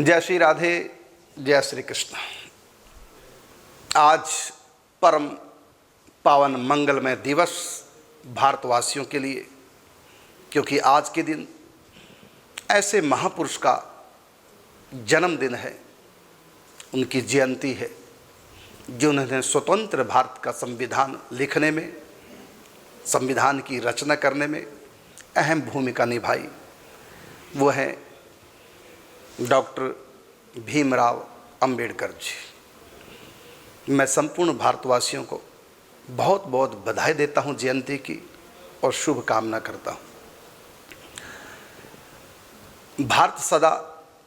जय श्री राधे, जय श्री कृष्ण। आज परम पावन मंगलमय दिवस भारतवासियों के लिए, क्योंकि आज के दिन ऐसे महापुरुष का जन्मदिन है, उनकी जयंती है, जिन्होंने स्वतंत्र भारत का संविधान लिखने में, संविधान की रचना करने में अहम भूमिका निभाई। वो हैं डॉक्टर भीमराव अंबेडकर जी। मैं संपूर्ण भारतवासियों को बहुत बहुत बधाई देता हूं जयंती की और शुभकामना करता हूं। भारत सदा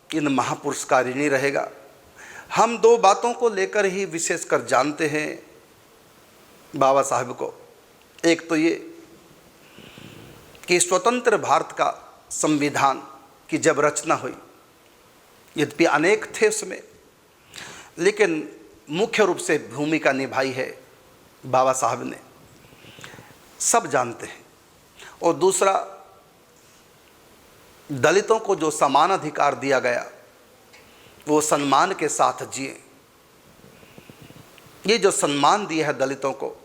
इन महापुरुष का ऋणी रहेगा। हम दो बातों को लेकर ही विशेषकर जानते हैं बाबा साहब को। एक तो ये कि स्वतंत्र भारत का संविधान की जब रचना हुई, यद्यपि अनेक थे उसमें, लेकिन मुख्य रूप से भूमिका निभाई है बाबा साहब ने, सब जानते हैं। और दूसरा, दलितों को जो समान अधिकार दिया गया वो सम्मान के साथ जिए। ये जो सम्मान दिया है दलितों को,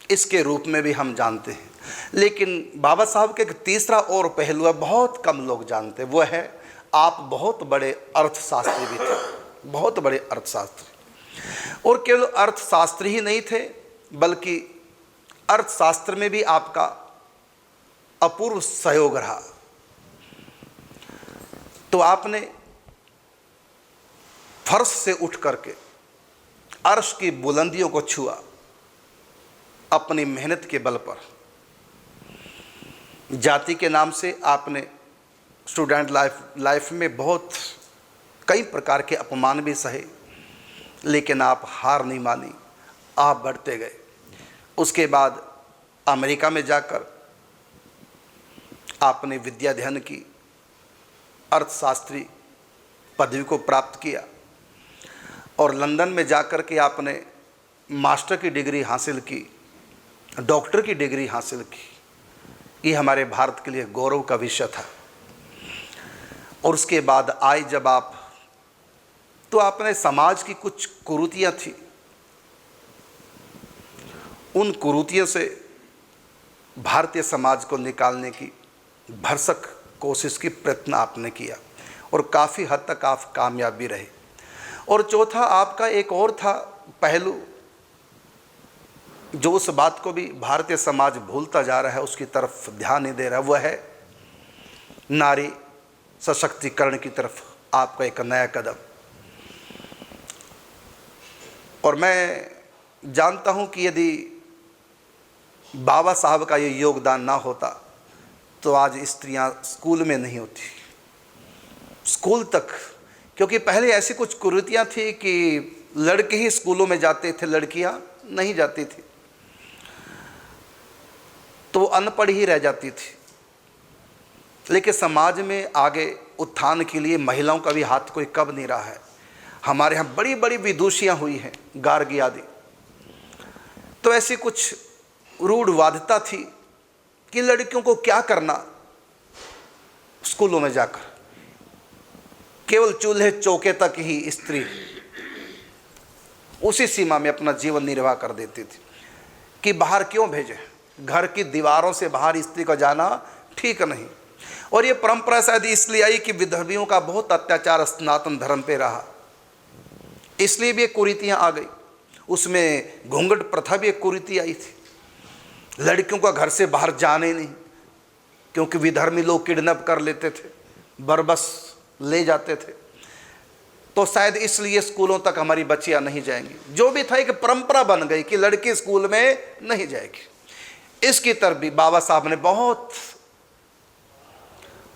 इसके रूप में भी हम जानते हैं। लेकिन बाबा साहब के एक तीसरा और पहलू है, बहुत कम लोग जानते, वो है आप बहुत बड़े अर्थशास्त्री भी थे, बहुत बड़े अर्थशास्त्री। और केवल अर्थशास्त्री ही नहीं थे, बल्कि अर्थशास्त्र में भी आपका अपूर्व सहयोग रहा। तो आपने फर्श से उठ करके अर्श की बुलंदियों को छुआ अपनी मेहनत के बल पर। जाति के नाम से आपने स्टूडेंट लाइफ में बहुत कई प्रकार के अपमान भी सहे, लेकिन आप हार नहीं मानी, आप बढ़ते गए। उसके बाद अमेरिका में जाकर आपने विद्या अध्ययन की, अर्थशास्त्री पदवी को प्राप्त किया, और लंदन में जाकर के आपने मास्टर की डिग्री हासिल की, डॉक्टर की डिग्री हासिल की। ये हमारे भारत के लिए गौरव का विषय था। और उसके बाद आए जब आप, तो आपने समाज की कुछ कुरीतियां थी, उन कुरीतियों से भारतीय समाज को निकालने की भरसक कोशिश की प्रयत्न आपने किया, और काफ़ी हद तक आप कामयाब भी रहे। और चौथा, आपका एक और था पहलू, जो उस बात को भी भारतीय समाज भूलता जा रहा है, उसकी तरफ ध्यान नहीं दे रहा, वह है नारी सशक्तिकरण की तरफ आपका एक नया कदम। और मैं जानता हूं कि यदि बाबा साहब का ये योगदान ना होता तो आज स्त्रियां स्कूल में नहीं होती, स्कूल तक। क्योंकि पहले ऐसी कुछ कुरीतियां थी कि लड़के ही स्कूलों में जाते थे, लड़कियां नहीं जाती थी, तो अनपढ़ ही रह जाती थी। लेकिन समाज में आगे उत्थान के लिए महिलाओं का भी हाथ कोई कब नहीं रहा है। हमारे यहाँ बड़ी बड़ी विदुषियाँ हुई हैं, गार्गी आदि। तो ऐसी कुछ रूढ़वादिता थी कि लड़कियों को क्या करना स्कूलों में जाकर, केवल चूल्हे चौके तक ही स्त्री उसी सीमा में अपना जीवन निर्वाह कर देती थी कि बाहर क्यों भेजें, घर की दीवारों से बाहर स्त्री का जाना ठीक नहीं। और ये परंपरा शायद इसलिए आई कि विधर्मियों का बहुत अत्याचार सनातन धर्म पे रहा, इसलिए भी एक कुरीतियाँ आ गई। उसमें घूंघट प्रथा भी एक कुरीति आई थी, लड़कियों का घर से बाहर जाने नहीं, क्योंकि विधर्मी लोग किडनैप कर लेते थे, बरबस ले जाते थे। तो शायद इसलिए स्कूलों तक हमारी बच्चियाँ नहीं जाएंगी। जो भी था, एक परंपरा बन गई कि लड़की स्कूल में नहीं जाएगी। इसकी तरफ भी बाबा साहब ने बहुत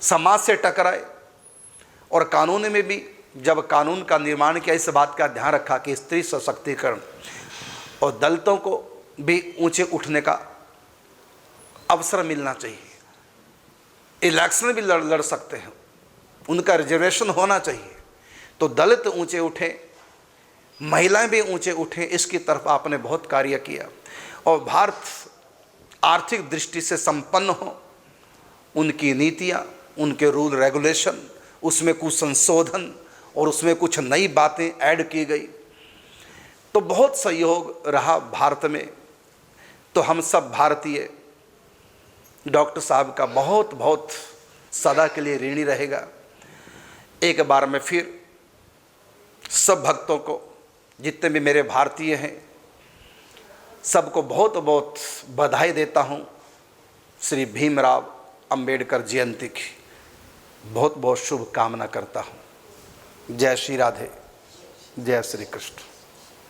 समाज से टकराए, और कानून में भी जब कानून का निर्माण किया, इस बात का ध्यान रखा कि स्त्री सशक्तिकरण और दलितों को भी ऊंचे उठने का अवसर मिलना चाहिए। इलेक्शन भी लड़ सकते हैं, उनका रिजर्वेशन होना चाहिए। तो दलित ऊंचे उठे, महिलाएं भी ऊंचे उठें, इसकी तरफ आपने बहुत कार्य किया। और भारत आर्थिक दृष्टि से संपन्न हो, उनकी नीतियाँ, उनके रूल रेगुलेशन, उसमें कुछ संशोधन और उसमें कुछ नई बातें ऐड की गई, तो बहुत सहयोग रहा भारत में। तो हम सब भारतीय डॉक्टर साहब का बहुत बहुत सदा के लिए ऋणी रहेगा। एक बार मैं फिर सब भक्तों को, जितने भी मेरे भारतीय हैं, सबको बहुत बहुत बधाई देता हूँ। श्री भीमराव अंबेडकर जयंती की बहुत बहुत शुभकामना करता हूँ। जय श्री राधे, जय श्री कृष्ण।